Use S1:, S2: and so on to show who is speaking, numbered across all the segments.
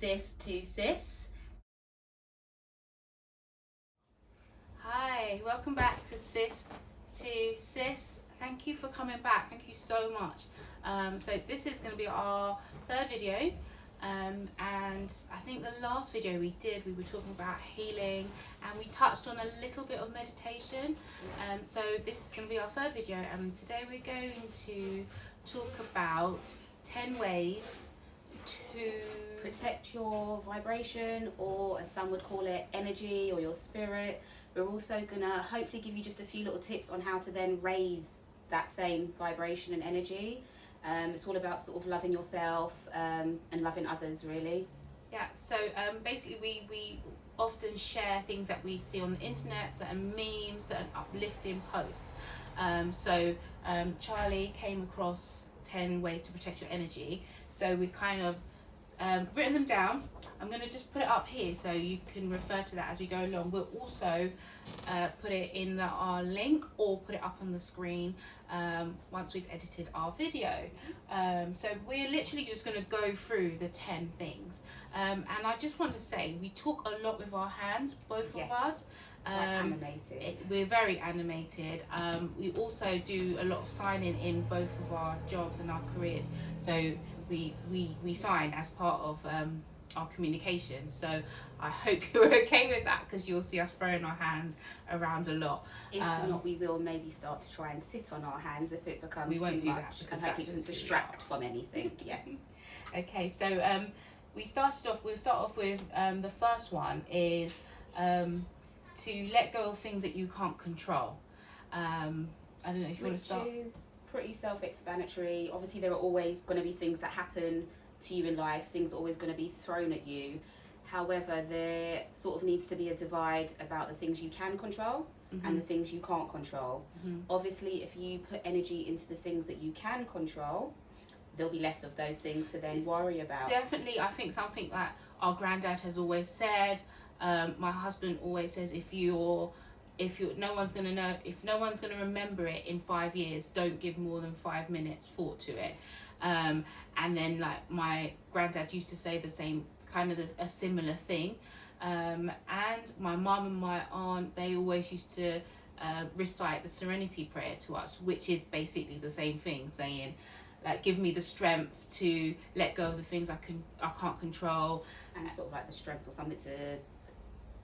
S1: Sis to Sis. Hi, welcome back to Sis to Sis. Thank you for coming back. Thank you so much. So this is going to be our third video, and I think the last video we were talking about healing, and we touched on a little bit of meditation. So this is going to be our third video, and today we're going to talk about 10 ways to
S2: protect your vibration, or as some would call it, energy, or your spirit. We're also gonna hopefully give you just a few little tips on how to then raise that same vibration and energy. It's all about sort of loving yourself and loving others, really.
S1: Yeah, so basically we often share things that we see on the internet, certain memes, certain uplifting posts. Charlie came across 10 ways to protect your energy. So we kind of written them down. I'm going to just put it up here so you can refer to that as we go along. We'll also put it in our link, or put it up on the screen once we've edited our video. So we're literally just going to go through the 10 things. And I just want to say, we talk a lot with our hands, both of us.
S2: Animated.
S1: We're very animated. We also do a lot of signing in both of our jobs and our careers. So we sign as part of our communication. So I hope you're okay with that, because you'll see us throwing our hands around a lot.
S2: If not, we will maybe start to try and sit on our hands if it becomes
S1: we won't
S2: too
S1: do
S2: much,
S1: that, because
S2: and hope it doesn't distract from anything. Yes.
S1: Okay, so we'll start off with the first one is to let go of things that you can't control. I don't know if you want to start.
S2: Which is pretty self-explanatory. Obviously, there are always going to be things that happen to you in life. Things are always going to be thrown at you. However, there sort of needs to be a divide about the things you can control and the things you can't control. Obviously, if you put energy into the things that you can control, there'll be less of those things to then worry about.
S1: Definitely, I think something that our granddad has always said, my husband always says, if no one's gonna remember it in 5 years, don't give more than 5 minutes thought to it. And then, like, my granddad used to say the same, kind of a similar thing. And my mum and my aunt, they always used to recite the Serenity Prayer to us, which is basically the same thing, saying, like, give me the strength to let go of the things I can't control,
S2: and sort of like the strength or something to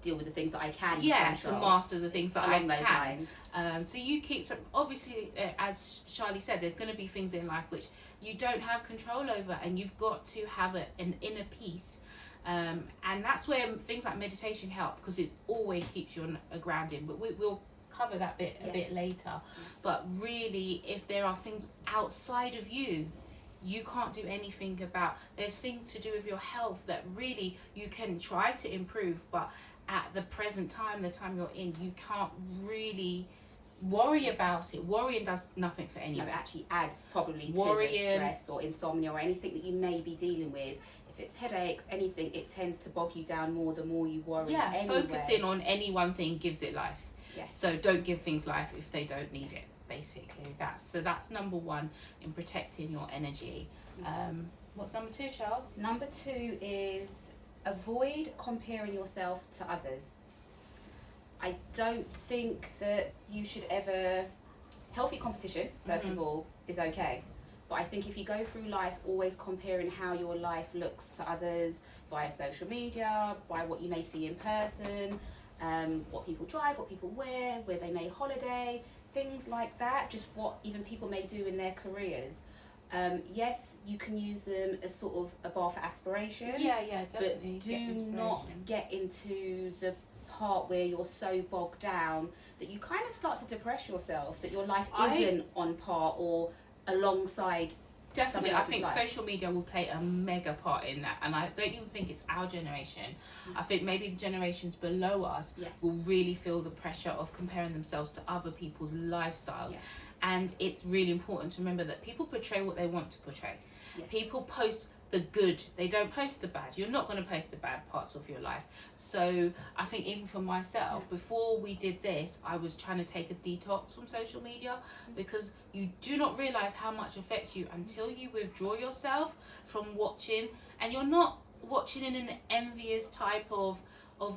S2: deal with the things that I can
S1: to master the things that
S2: along
S1: I
S2: those
S1: can.
S2: lines.
S1: So you keep obviously, as Charlie said, there's going to be things in life which you don't have control over, and you've got to have an inner peace. And that's where things like meditation help, because it always keeps you on a grounding. But we'll cover that bit a bit later. But really, if there are things outside of you can't do anything about, there's things to do with your health that really you can try to improve, but at the present time, the time you're in, you can't really worry about it. Worrying does nothing for anyone.
S2: No, it actually adds probably to the stress or insomnia or anything that you may be dealing with. If it's headaches, anything, it tends to bog you down more the more you worry.
S1: Yeah,
S2: anyway.
S1: Focusing on any one thing gives it life.
S2: Yes.
S1: So don't give things life if they don't need it, basically. That's number one in protecting your energy. What's number two, child?
S2: Number two is avoid comparing yourself to others. I don't think that you should ever... Healthy competition, first of all, is okay. But I think if you go through life always comparing how your life looks to others via social media, by what you may see in person, what people drive, what people wear, where they may holiday, things like that, just what even people may do in their careers. Yes, you can use them as sort of a bar for aspiration.
S1: Yeah, definitely.
S2: But do not get into the part where you're so bogged down that you kind of start to depress yourself, that your life isn't on par or alongside.
S1: Definitely, I think social media will play a mega part in that, and I don't even think it's our generation. I think maybe the generations below us will really feel the pressure of comparing themselves to other people's lifestyles. And it's really important to remember that people portray what they want to portray. People post the good, they don't post the bad. You're not going to post the bad parts of your life. So I think even for myself, before we did this, I was trying to take a detox from social media, because you do not realize how much affects you until you withdraw yourself from watching. And you're not watching in an envious type of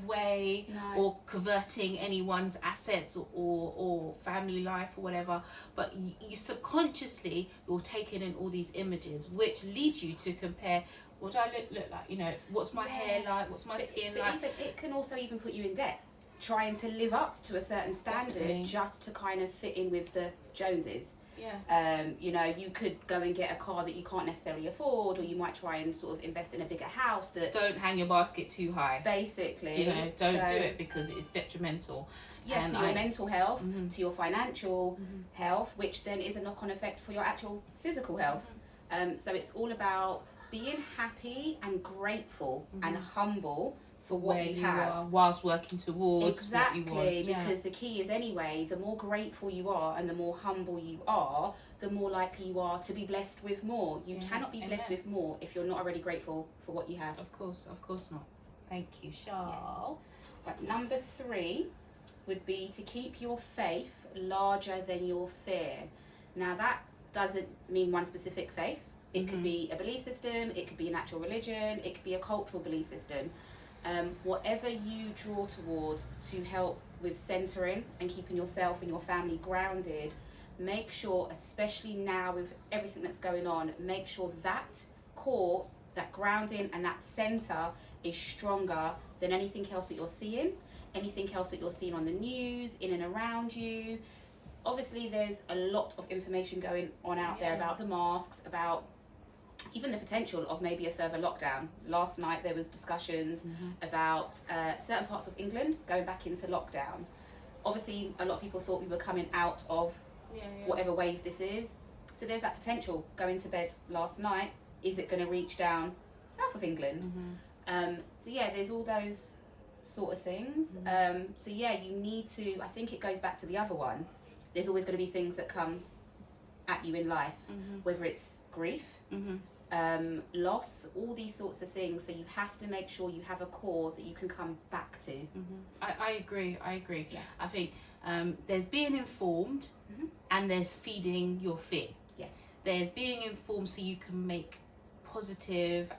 S1: way,
S2: No.
S1: or coveting anyone's assets or family life or whatever, but you subconsciously, you're taking in all these images which leads you to compare, what do I look like, you know, what's my hair like, what's my skin
S2: but
S1: like.
S2: even, it can also even put you in debt, trying to live up to a certain standard.
S1: Definitely.
S2: Just to kind of fit in with the Joneses.
S1: Yeah.
S2: You know, you could go and get a car that you can't necessarily afford, or you might try and sort of invest in a bigger house that...
S1: Don't hang your basket too high.
S2: Basically.
S1: You know, don't do it because it's detrimental.
S2: Yeah,
S1: And
S2: to your mental health,
S1: Mhm.
S2: to your financial health, which then is a knock-on effect for your actual physical health. So it's all about being happy and grateful and humble for what
S1: where
S2: you
S1: you
S2: have.
S1: are, whilst working towards
S2: Exactly,
S1: what you want. Yeah.
S2: because the key is anyway, the more grateful you are and the more humble you are, the more likely you are to be blessed with more. You cannot be blessed with more if you're not already grateful for what you have.
S1: Of course not. Thank you, Charles.
S2: But number 3 would be to keep your faith larger than your fear. Now that doesn't mean one specific faith. It could be a belief system, it could be an actual religion, it could be a cultural belief system. Whatever you draw towards to help with centering and keeping yourself and your family grounded, make sure, especially now with everything that's going on, make sure that core, that grounding and that center is stronger than anything else that you're seeing, anything else that you're seeing on the news, in and around you. Obviously, there's a lot of information going on out there about the masks, about even the potential of maybe a further lockdown. Last night there was discussions about certain parts of England going back into lockdown. Obviously, a lot of people thought we were coming out of whatever wave this is. So there's that potential. Going to bed last night, is it going to reach down south of England? So yeah, there's all those sort of things. So yeah, you need to, I think it goes back to the other one. There's always going to be things that come at you in life, whether it's grief, loss, all these sorts of things. So you have to make sure you have a core that you can come back to.
S1: I agree.
S2: Yeah.
S1: I think there's being informed and there's feeding your fear.
S2: Yes.
S1: There's being informed so you can make positive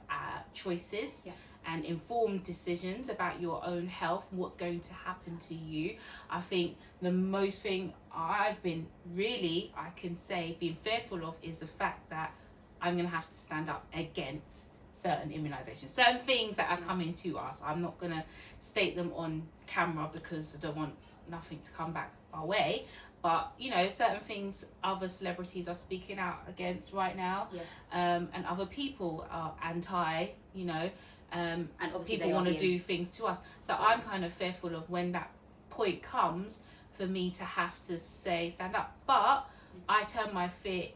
S1: choices and informed decisions about your own health, what's going to happen to you. I think the most thing I've been really, I can say, being fearful of is the fact that I'm going to have to stand up against certain immunisations, certain things that are coming to us. I'm not going to state them on camera because I don't want nothing to come back our way. But, you know, certain things other celebrities are speaking out against right now.
S2: Yes.
S1: And other people are anti, you know,
S2: and obviously
S1: people want to do things to us. So I'm kind of fearful of when that point comes for me to have to say, stand up. But I turn my fear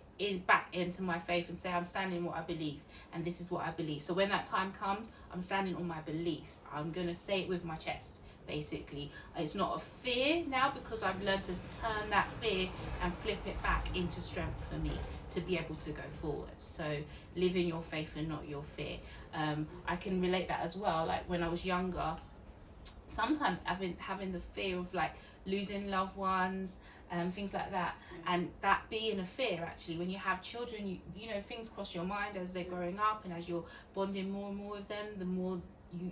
S1: back into my faith and say, I'm standing in what I believe. And this is what I believe. So when that time comes, I'm standing on my belief. I'm going to say it with my chest. Basically, it's not a fear now because I've learned to turn that fear and flip it back into strength for me to be able to go forward. So live in your faith and not your fear. I can relate that as well. Like when I was younger, sometimes having the fear of like losing loved ones and things like that, and that being a fear. Actually, when you have children, you know, things cross your mind as they're growing up and as you're bonding more and more with them, the more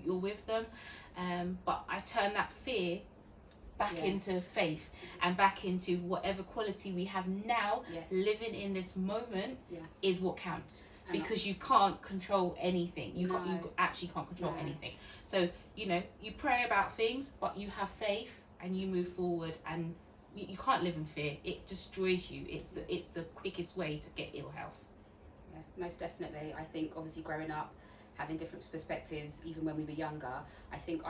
S1: you're with them. But I turn that fear back into faith and back into whatever quality we have now. Living in this moment is what counts, because you can't control anything. You actually can't control anything. So, you know, you pray about things, but you have faith and you move forward, and you can't live in fear. It destroys you. It's the quickest way to get ill health.
S2: Yeah, most definitely. I think obviously growing up, having different perspectives, even when we were younger, I think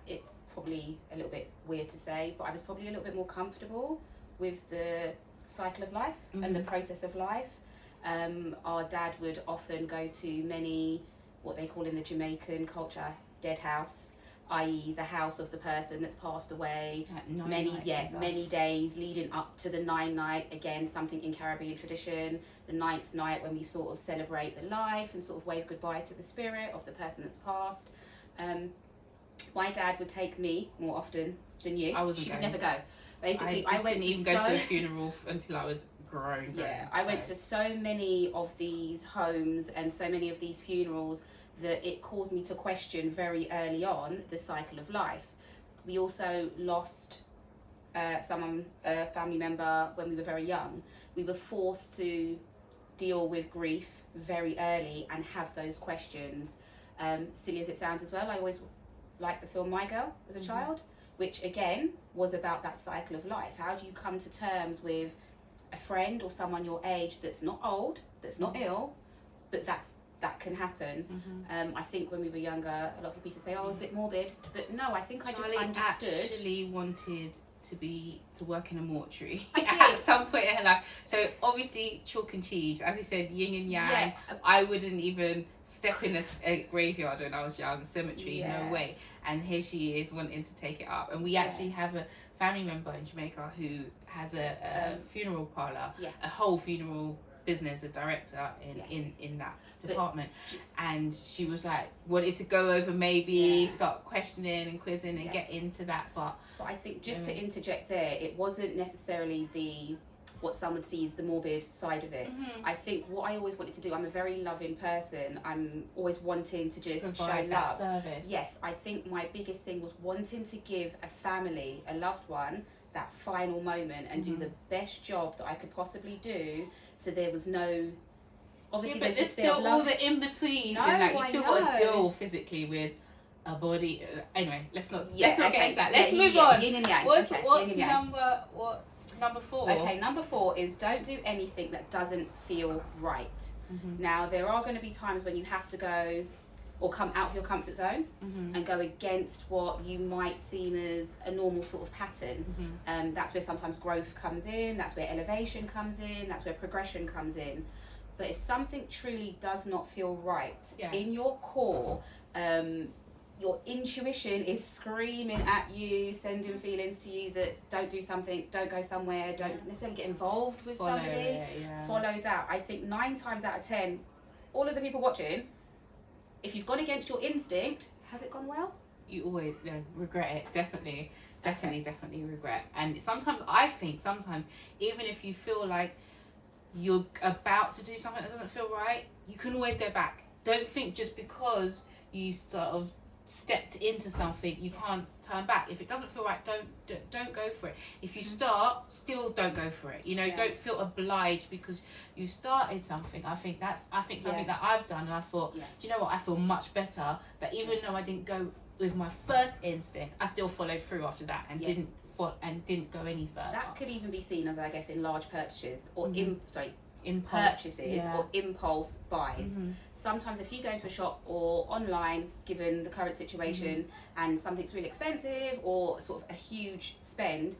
S2: it's probably a little bit weird to say, but I was probably a little bit more comfortable with the cycle of life and the process of life. Our dad would often go to many, what they call in the Jamaican culture, dead house, i.e. the house of the person that's passed away. Many days leading up to the 9th night, again something in Caribbean tradition, the 9th night when we sort of celebrate the life and sort of wave goodbye to the spirit of the person that's passed. My dad would take me more often than you.
S1: I wasn't
S2: She
S1: going.
S2: would never go. Basically,
S1: I didn't even go to a funeral until I was grown.
S2: I went to so many of these homes and so many of these funerals that it caused me to question very early on the cycle of life. We also lost a family member when we were very young. We were forced to deal with grief very early and have those questions. Silly as it sounds as well, I always liked the film My Girl as a child, which again was about that cycle of life. How do you come to terms with a friend or someone your age that's not old, that's not ill, but that can happen. I think when we were younger, a lot of people used to say, "Oh, I was a bit morbid," but no, I think
S1: Charlie
S2: I just understood.
S1: Actually wanted to work in a mortuary
S2: I did.
S1: at some point in her life. So obviously chalk and cheese, as you said, yin and yang.
S2: Yeah.
S1: I wouldn't even step in a graveyard when I was young. Cemetery, no way. And here she is wanting to take it up. And we actually have a family member in Jamaica who has a funeral parlour, a whole funeral business, a director in that department. And she was like, wanted to go over, maybe start questioning and quizzing and get into that, but
S2: I think just to interject there, it wasn't necessarily what some would see as the morbid side of it. I think what I always wanted to do, I'm a very loving person, I'm always wanting to just
S1: provide
S2: show
S1: that
S2: love.
S1: service.
S2: Yes, I think my biggest thing was wanting to give a family, a loved one, that final moment and do the best job that I could possibly do, so there was no, obviously
S1: but there's still all the in-betweens and that you still got to deal physically with a body. Anyway, let's not get into that. Let's move on.
S2: Yin and yang.
S1: What's number 4?
S2: Okay, number 4 is don't do anything that doesn't feel right. Now, there are going to be times when you have to go or come out of your comfort zone and go against what you might seem as a normal sort of pattern. That's where sometimes growth comes in, that's where elevation comes in, that's where progression comes in. But if something truly does not feel right in your core, your intuition is screaming at you, sending feelings to you that don't do something, don't go somewhere, don't necessarily get involved with somebody. Follow that. I think 9 times out of 10, all of the people watching, if you've gone against your instinct, has it gone well?
S1: You always regret it. Definitely regret. And I think sometimes even if you feel like you're about to do something that doesn't feel right, you can always go back. Don't think just because you sort of stepped into something you can't turn back. If it doesn't feel right, don't go for it. If you start, still don't go for it. Don't feel obliged because you started something. I think something that I've done, and I thought, do you know what, I feel much better that even though I didn't go with my first instinct, I still followed through after that and didn't go any further.
S2: That could even be seen as, I guess, in large purchases or
S1: impulse
S2: purchases or impulse buys. Sometimes if you go to a shop or online, given the current situation, and something's really expensive or sort of a huge spend,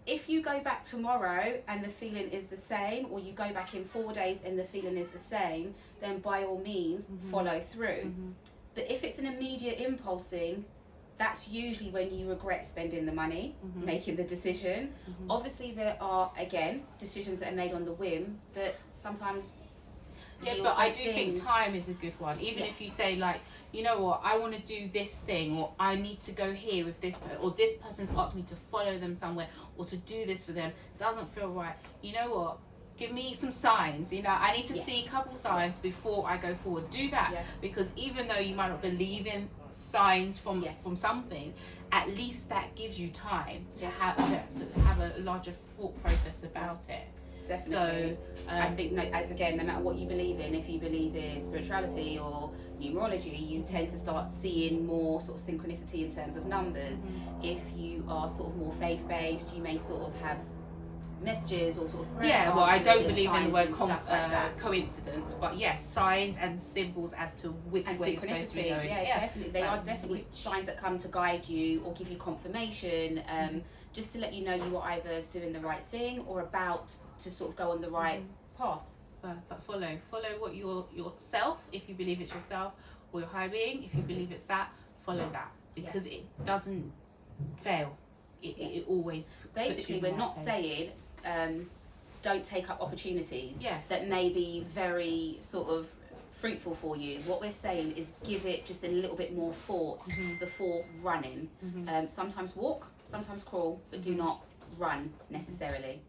S2: if you go back tomorrow and the feeling is the same, or you go back in 4 days and the feeling is the same, then by all means follow through. But if it's an immediate impulse thing, that's usually when you regret spending the money, making the decision. Obviously, there are, again, decisions that are made on the whim that sometimes...
S1: but I do think time is a good one. Even if you say, like, you know what, I want to do this thing, or I need to go here with this person, or this person's asked me to follow them somewhere, or to do this for them, doesn't feel right. You know what? Give me some signs. I need to see a couple signs before I go forward. Do that, because even though you might not believe in signs from something, at least that gives you time to have a larger thought process about it.
S2: Definitely. So I think, no matter what you believe in, if you believe in spirituality or numerology, you tend to start seeing more sort of synchronicity in terms of numbers. If you are sort of more faith-based, you may sort of have messages or sort of prayer
S1: I don't believe in the word coincidence, but yes, signs and symbols as to which way it's supposed to be going.
S2: Definitely. They are definitely signs that come to guide you or give you confirmation, just to let you know you are either doing the right thing or about to sort of go on the right path.
S1: But follow what yourself, if you believe it's yourself, or your higher being, if you believe it's that, follow that, because it doesn't fail. It always...
S2: Basically, we're not saying don't take up opportunities that may be very sort of fruitful for you. What we're saying is give it just a little bit more thought before running. Sometimes walk, sometimes crawl, but do not run necessarily.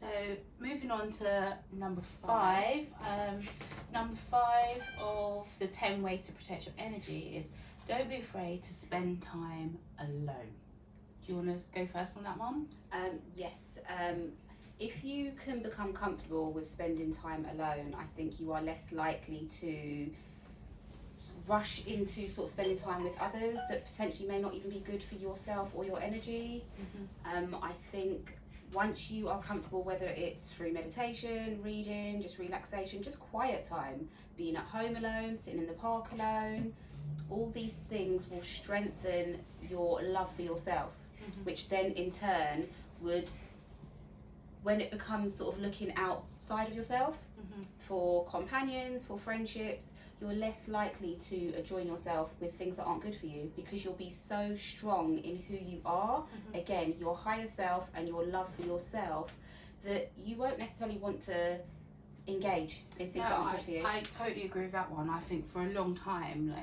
S1: So moving on to number 5. Number 5 of the 10 ways to protect your energy is don't be afraid to spend time alone. Do you want to go first on that one?
S2: Yes. If you can become comfortable with spending time alone, I think you are less likely to rush into sort of spending time with others that potentially may not even be good for yourself or your energy. I think once you are comfortable, whether it's through meditation, reading, just relaxation, just quiet time, being at home alone, sitting in the park alone, all these things will strengthen your love for yourself, which then in turn would, when it becomes sort of looking outside of yourself for companions, for friendships, you're less likely to join yourself with things that aren't good for you, because you'll be so strong in who you are, again, your higher self and your love for yourself, that you won't necessarily want to engage in things that aren't good for you.
S1: I totally agree with that one. I think for a long time,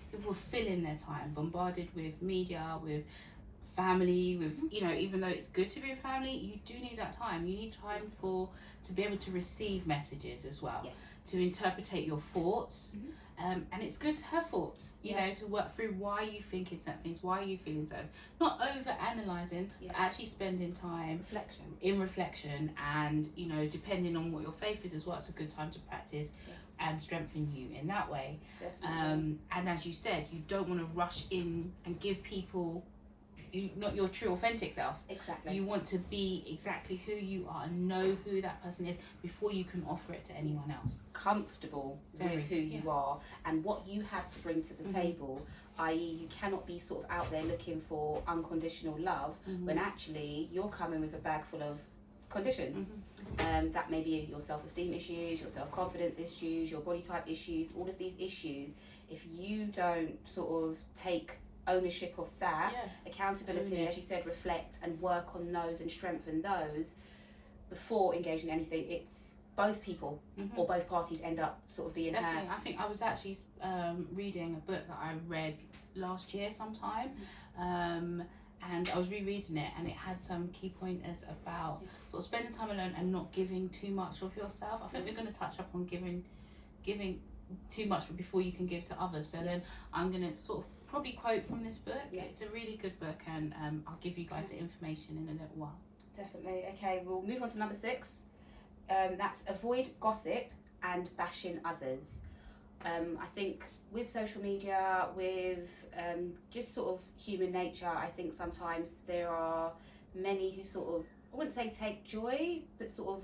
S1: people were filling their time, bombarded with media, with family, with even though it's good to be with family, you do need that time. You need time to be able to receive messages as well, to interpretate your thoughts, and it's good to have thoughts, you know, to work through why you thinking certain things, why are you feeling so, not over analysing, but actually spending time in reflection, and depending on what your faith is as well, it's a good time to practice and strengthen you in that way. And as you said, you don't want to rush in and give people not your true authentic self. You want to be exactly who you are and know who that person is before you can offer it to anyone else.
S2: Comfortable with who you are and what you have to bring to the table, i.e. you cannot be sort of out there looking for unconditional love when actually you're coming with a bag full of conditions. That may be your self-esteem issues, your self-confidence issues, your body type issues, all of these issues. If you don't sort of take ownership of that, accountability, as you said, reflect and work on those and strengthen those before engaging in anything, it's both people or both parties end up sort of being hurt.
S1: I think I was actually reading a book that I read last year sometime, and I was rereading it, and it had some key pointers about sort of spending time alone and not giving too much of yourself. I think we're going to touch up on giving too much before you can give to others, so then I'm going to sort of probably quote from this book. It's a really good book, and I'll give you guys the information in a little while.
S2: Definitely. Okay, we'll move on to number 6. That's avoid gossip and bashing others. I think with social media, with just sort of human nature, I think sometimes there are many who sort of, I wouldn't say take joy, but sort of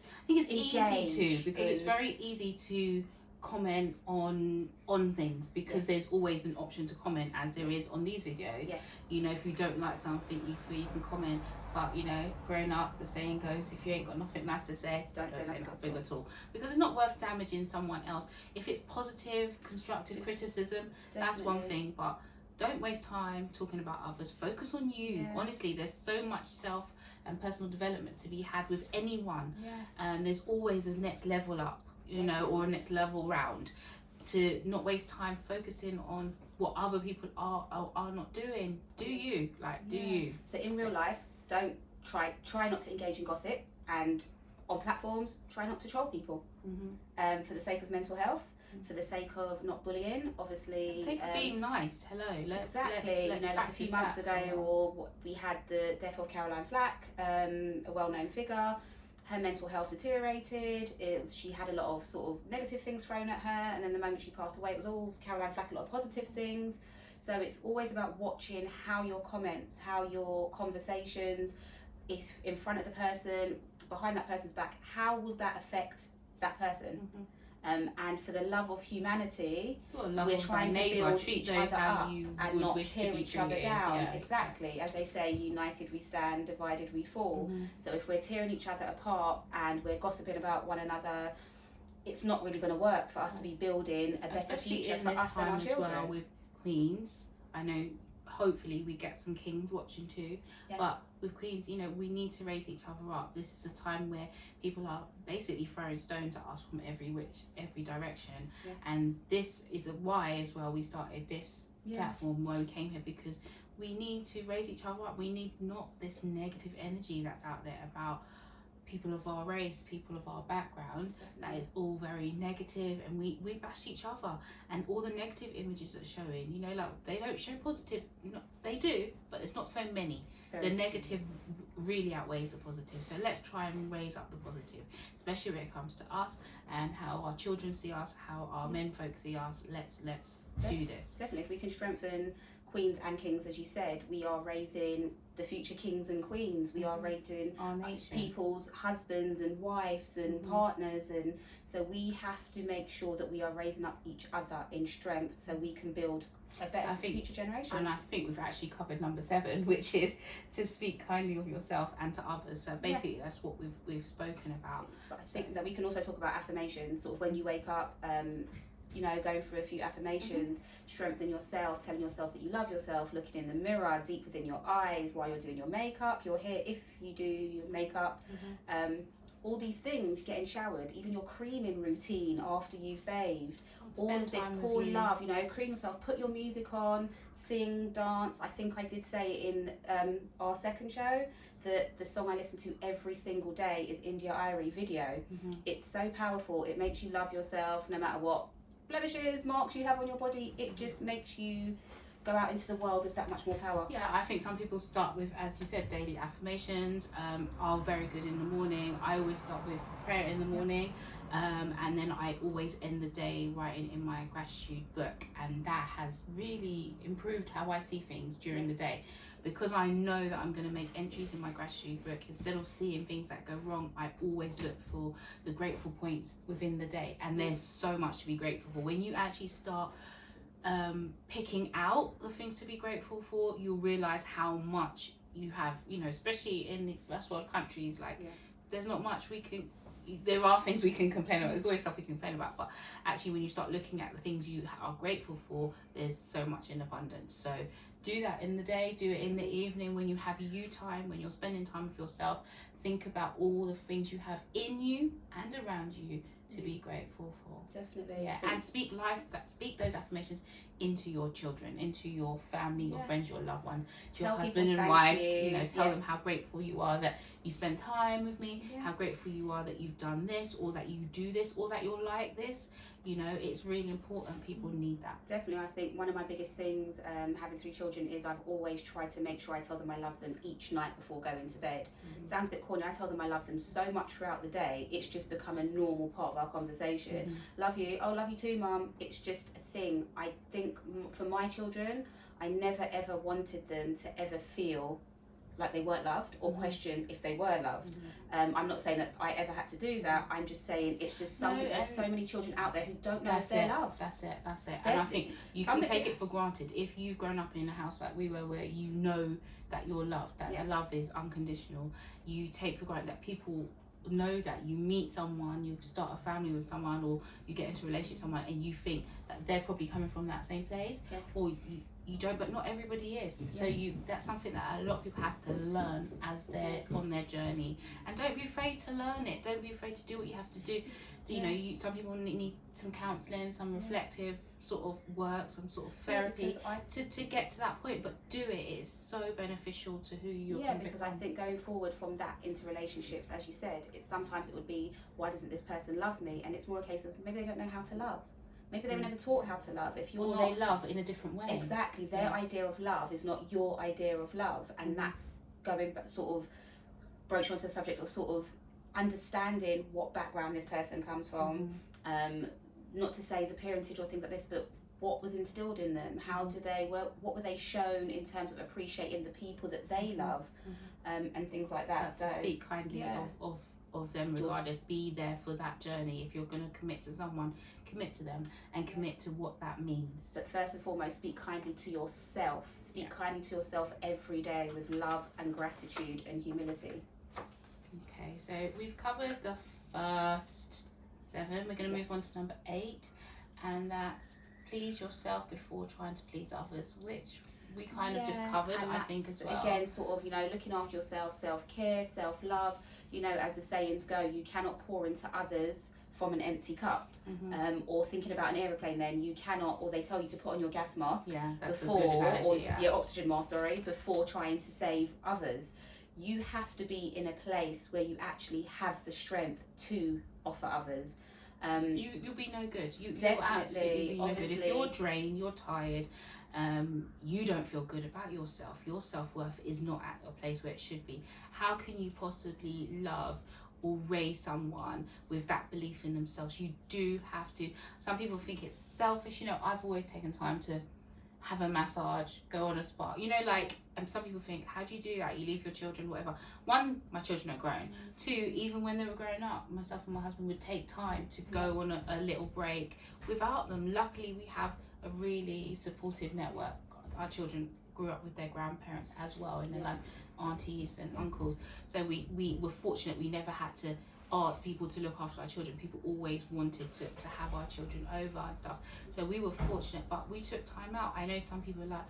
S1: I think it's easy to, because it's very easy to comment on things, because there's always an option to comment, as there is on these videos. If you don't like something, you feel you can comment, but growing up, the saying goes, if you ain't got nothing nice to say, don't say nothing at all, because it's not worth damaging someone else. If it's positive, constructive criticism, that's one thing, but don't waste time talking about others. Focus on you. Honestly, there's so much self and personal development to be had with anyone. There's always a next level up, or a next level round, to not waste time focusing on what other people are not doing. Do you.
S2: So in real life, don't try not to engage in gossip, and on platforms, try not to troll people. For the sake of mental health, for the sake of not bullying, obviously. For the sake of being nice.
S1: Hello. Let's
S2: like a few months ago, we had the death of Caroline Flack, a well-known figure. Her mental health deteriorated. She had a lot of sort of negative things thrown at her, and then the moment she passed away, it was all Caroline Flack, a lot of positive things. So it's always about watching how your comments, how your conversations, if in front of the person, behind that person's back, how will that affect that person? And for the love of humanity, we're trying to build each other up and not tear each other down. Exactly. As they say, united we stand, divided we fall. So if we're tearing each other apart and we're gossiping about one another, it's not really going to work for us to be building a better future for us and our children.
S1: As well with queens, I know hopefully we get some kings watching too, but with queens, we need to raise each other up. This is a time where people are basically throwing stones at us from every direction, and this is why as well we started this platform, why we came here, because we need to raise each other up. We need not this negative energy that's out there about people of our race, people of our background, that is all very negative, and we bash each other, and all the negative images that are showing, you know, like they don't show positive. No, they do, but it's not so many. The negative really outweighs the positive. So let's try and raise up the positive, especially when it comes to us and how our children see us, how our men folk see us. Let's do this.
S2: Definitely, if we can strengthen queens and kings, as you said, we are raising the future kings and queens. We are raising people's husbands and wives and partners, and so we have to make sure that we are raising up each other in strength so we can build a better future generation.
S1: And I think we've actually covered number 7, which is to speak kindly of yourself and to others. So basically that's what we've spoken about.
S2: But I think that we can also talk about affirmations, sort of when you wake up, you know, going through a few affirmations, strengthen yourself, telling yourself that you love yourself, looking in the mirror, deep within your eyes while you're doing your makeup, your hair, if you do your makeup, all these things, getting showered, even your creaming routine after you've bathed, all of this, pour love, you know, cream yourself, put your music on, sing, dance. I think I did say in our second show that the song I listen to every single day is India Irie Video. It's so powerful. It makes you love yourself no matter what blemishes, marks you have on your body. It just makes you go out into the world with that much more power.
S1: Yeah, I think some people start with, as you said, daily affirmations are very good in the morning. I always start with prayer in the morning, and then I always end the day writing in my gratitude book, and that has really improved how I see things during the day, because I know that I'm going to make entries in my gratitude book. Instead of seeing things that go wrong, I always look for the grateful points within the day, and there's so much to be grateful for. When you actually start picking out the things to be grateful for, you'll realize how much you have, you know, especially in the first world countries. Like there's not much we can, there are things we can complain about, there's always stuff we can complain about, but actually when you start looking at the things you are grateful for, there's so much in abundance. So do that in the day, do it in the evening when you have you time, when you're spending time with yourself. Think about all the things you have in you and around you to be grateful for.
S2: Definitely.
S1: Yeah, and speak those affirmations into your children, into your family, your friends, your loved ones, to your husband and wife. You know, tell them how grateful you are that you spend time with me, how grateful you are that you've done this, or that you do this, or that you're like this. You know, it's really important. People need that.
S2: Definitely. I think one of my biggest things, having 3 children, is I've always tried to make sure I tell them I love them each night before going to bed. Sounds a bit corny. I tell them I love them so much throughout the day. It's just become a normal part of our conversation. Love you. Oh, love you too, Mum. It's just a thing. I think for my children, I never ever wanted them to ever feel like they weren't loved or question if they were loved. I'm not saying that I ever had to do that. I'm just saying it's just something. There's so many children out there who don't know if they're loved.
S1: That's it. And I think you can take it for granted if you've grown up in a house like we were, where you know that you're loved, that love is unconditional. You take for granted that people know that you meet someone, you start a family with someone, or you get into a relationship with someone, and you think that they're probably coming from that same place, or you don't, but not everybody is. So that's something that a lot of people have to learn as they're on their journey. And don't be afraid to learn it. Don't be afraid to do what you have to do. You know, some people need some counselling, some reflective sort of work, some sort of therapy to get to that point. But do it. It's so beneficial to who you're going to
S2: because I think going forward from that into relationships, as you said, sometimes it would be, why doesn't this person love me? And it's more a case of maybe they don't know how to love. Maybe they were never taught how to love. If you're
S1: they love in a different way.
S2: Exactly. Their idea of love is not your idea of love. And that's going back, sort of broach onto the subject of sort of understanding what background this person comes from. Not to say the parentage or things like this, but what was instilled in them? How do what were they shown in terms of appreciating the people that they love, and things like that.
S1: So speak kindly of them regardless. Be there for that journey. If you're going to commit to someone, commit to them and commit to what that means.
S2: But first and foremost, speak kindly to yourself. Speak kindly to yourself every day with love and gratitude and humility.
S1: Okay, so we've covered the first 7. We're going to move on to number 8, and that's please yourself before trying to please others, which we kind of just covered, I think, as well. Again,
S2: sort of, you know, looking after yourself, self-care, self-love. You know, as the sayings go, you cannot pour into others from an empty cup. Or thinking about an aeroplane, then you cannot, or they tell you to put on your gas mask
S1: that's
S2: before,
S1: a good analogy,
S2: or your oxygen mask, before trying to save others. you have to be in a place where you actually have the strength to offer others.
S1: You'll be no good. You'll
S2: Definitely,
S1: absolutely be no good.
S2: obviously.
S1: If you're drained, you're tired, you don't feel good about yourself. Your self-worth is not at a place where it should be. How can you possibly love or raise someone with that belief in themselves? You do have to. Some people think it's selfish. You know, I've always taken time to have a massage, go on a spa, you know, like, and some people think, how do you do that? You leave your children, whatever. One, my children are grown. Two, even when they were growing up, myself and my husband would take time to go on a little break without them. Luckily, we have a really supportive network. Our children grew up with their grandparents as well, and their lives, aunties and uncles. So we were fortunate. We never had to ask people to look after our children. People always wanted to have our children over and stuff. So we were fortunate, but we took time out. I know some people are like,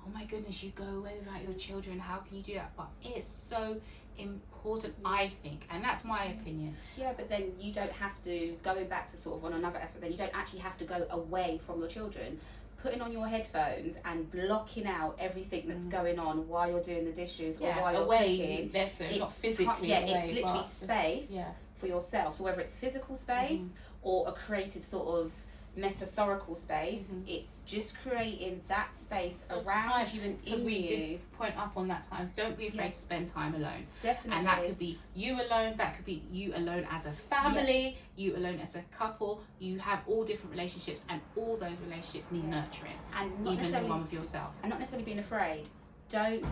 S1: oh my goodness, you go away without your children, how can you do that? But it's so important, I think, and that's my opinion.
S2: Yeah, but then you don't have to, going back to sort of on another aspect, then you don't actually have to go away from your children. Putting on your headphones and blocking out everything that's going on while you're doing the dishes or while you're cooking.
S1: Not physically away,
S2: it's literally space for yourself. So whether it's physical space or a created sort of metaphorical space, it's just creating that space around you and in you.
S1: Because we did point up on that time, so don't be afraid to spend time alone.
S2: Definitely.
S1: And that could be you alone, that could be you alone as a family, you alone as a couple. You have all different relationships, and all those relationships need nurturing,
S2: and not
S1: even the one with yourself.
S2: And not necessarily being afraid. Don't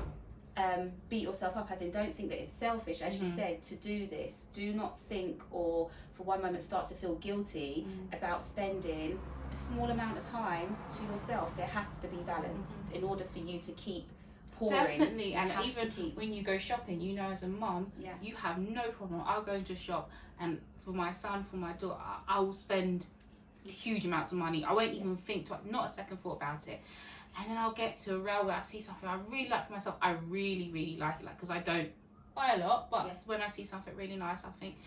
S2: beat yourself up, as in don't think that it's selfish, as you said, to do this. Do not think or for one moment start to feel guilty about spending a small amount of time to yourself. There has to be balance in order for you to keep pouring.
S1: Definitely. And even when you go shopping, you know, as a mum, you have no problem. I'll go into a shop, and for my son, for my daughter, I will spend huge amounts of money. I won't even think not a second thought about it. And then I'll get to a rail where I see something I really like for myself. I really, really like it, like, because I don't buy a lot, but when I see something really nice, I'll think,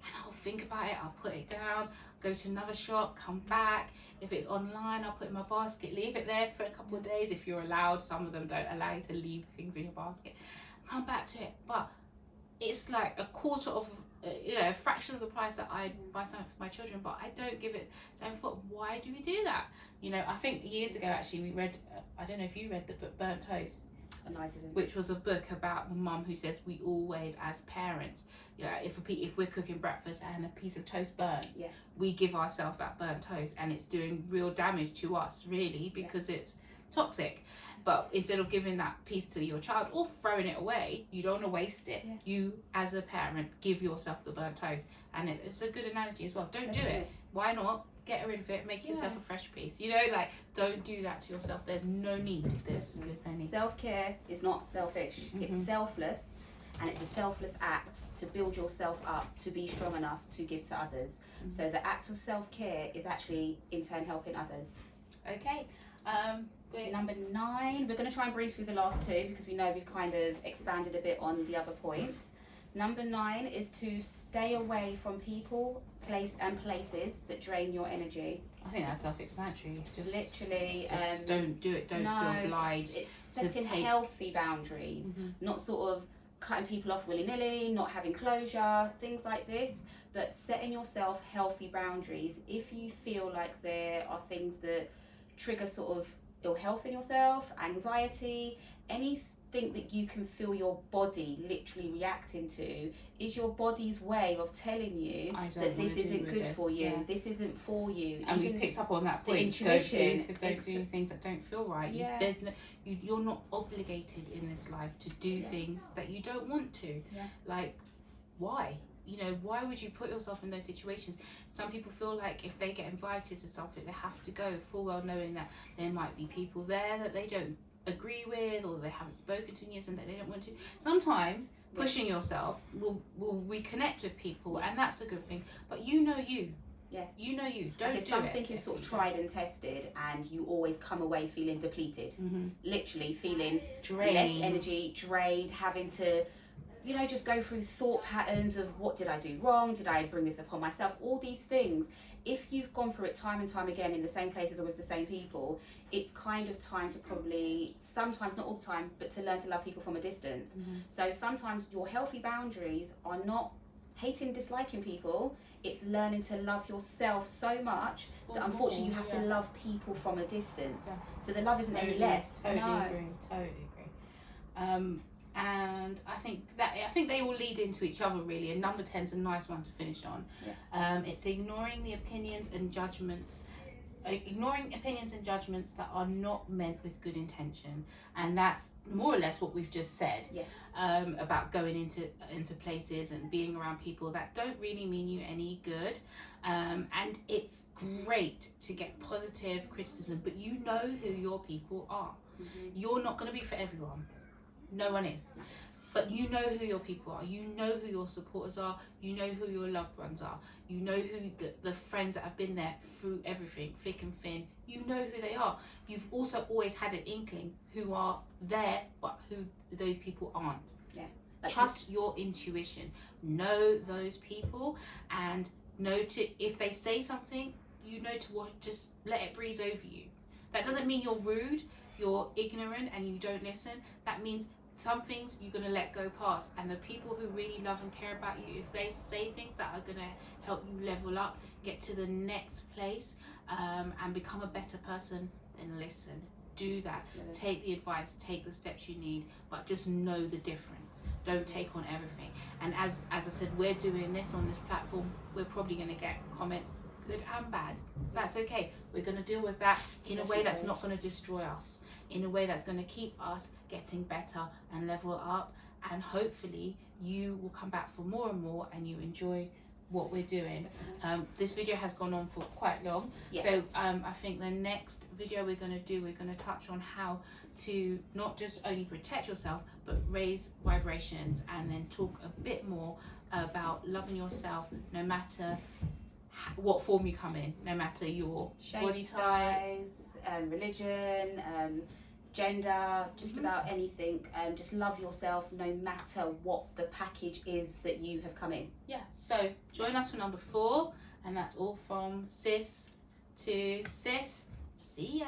S1: and I'll think about it, I'll put it down, go to another shop, come back. If it's online, I'll put it in my basket, leave it there for a couple of days if you're allowed. Some of them don't allow you to leave things in your basket. Come back to it. But it's like a quarter of, a fraction of the price that I buy something for my children, but I don't give it. So I thought, why do we do that? You know, I think years ago actually we read, I don't know if you read the book Burnt Toast, which was a book about the mum who says we always, as parents, if we're cooking breakfast and a piece of toast burnt, we give ourselves that burnt toast, and it's doing real damage to us, really, because it's toxic. But instead of giving that piece to your child or throwing it away, you don't want to waste it. You, as a parent, give yourself the burnt toast. And it's a good analogy as well. Don't do it. Why not? Get rid of it. Make yourself a fresh piece. You know, like, don't do that to yourself. There's no need. There's no need.
S2: Self-care is not selfish. It's selfless. And it's a selfless act to build yourself up, to be strong enough to give to others. So the act of self-care is actually, in turn, helping others.
S1: Okay.
S2: Number 9, we're going to try and breeze through the last 2 because we know we've kind of expanded a bit on the other points. Number 9 is to stay away from people, places that drain your energy.
S1: I think that's self-explanatory. Just
S2: literally,
S1: just don't do it. Don't feel obliged.
S2: It's setting healthy boundaries, not sort of cutting people off willy-nilly, not having closure, things like this, but setting yourself healthy boundaries. If you feel like there are things that trigger sort of ill health in yourself, anxiety, anything that you can feel your body literally reacting to, is your body's way of telling you that this isn't good for you, this isn't for you.
S1: And we picked up on that point. Don't do things that don't feel right. You're not obligated in this life to do things that you don't want to. Like, why? You know, why would you put yourself in those situations? Some people feel like if they get invited to something, they have to go, full well knowing that there might be people there that they don't agree with, or they haven't spoken to in years and that they don't want to. Sometimes pushing yourself will reconnect with people, and that's a good thing. But you know you. You know you. Don't do it. If
S2: something is sort of tried and tested, and you always come away feeling depleted, literally feeling less energy, drained, having to you know, just go through thought patterns of what did I do wrong? Did I bring this upon myself? All these things. If you've gone through it time and time again in the same places or with the same people, it's kind of time to probably, sometimes, not all the time, but to learn to love people from a distance. So sometimes your healthy boundaries are not hating, disliking people. It's learning to love yourself so much that unfortunately you have to love people from a distance. So the love isn't any less.
S1: Totally agree. And I think they all lead into each other really, and number 10 is a nice one to finish on. It's ignoring opinions and judgments that are not meant with good intention, and that's more or less what we've just said. About going into places and being around people that don't really mean you any good, and it's great to get positive criticism, but you know who your people are. You're not going to be for everyone. No one is. But you know who your people are. You know who your supporters are. You know who your loved ones are. You know who the friends that have been there through everything, thick and thin. You know who they are. You've also always had an inkling who are there, but who those people aren't. Trust your intuition. Know those people, and know if they say something, you know to what, just let it breeze over you. That doesn't mean you're rude, you're ignorant, and you don't listen. That means some things you're going to let go past, and the people who really love and care about you, if they say things that are going to help you level up, get to the next place, and become a better person, then listen. Do that. Take the advice, take the steps you need, but just know the difference. Don't take on everything. And as I said, we're doing this on this platform, we're probably going to get comments, good and bad. That's okay. We're going to deal with that in a way that's not going to destroy us, in a way that's going to keep us getting better and level up, and hopefully you will come back for more and more and you enjoy what we're doing. This video has gone on for quite long, so I think the next video we're going to touch on how to not just only protect yourself but raise vibrations, and then talk a bit more about loving yourself no matter what form you come in, no matter your
S2: shape,
S1: body type,
S2: size, religion, gender, just about anything. Just love yourself no matter what the package is that you have come in.
S1: So join us for number 4, and that's all from sis to sis. See ya.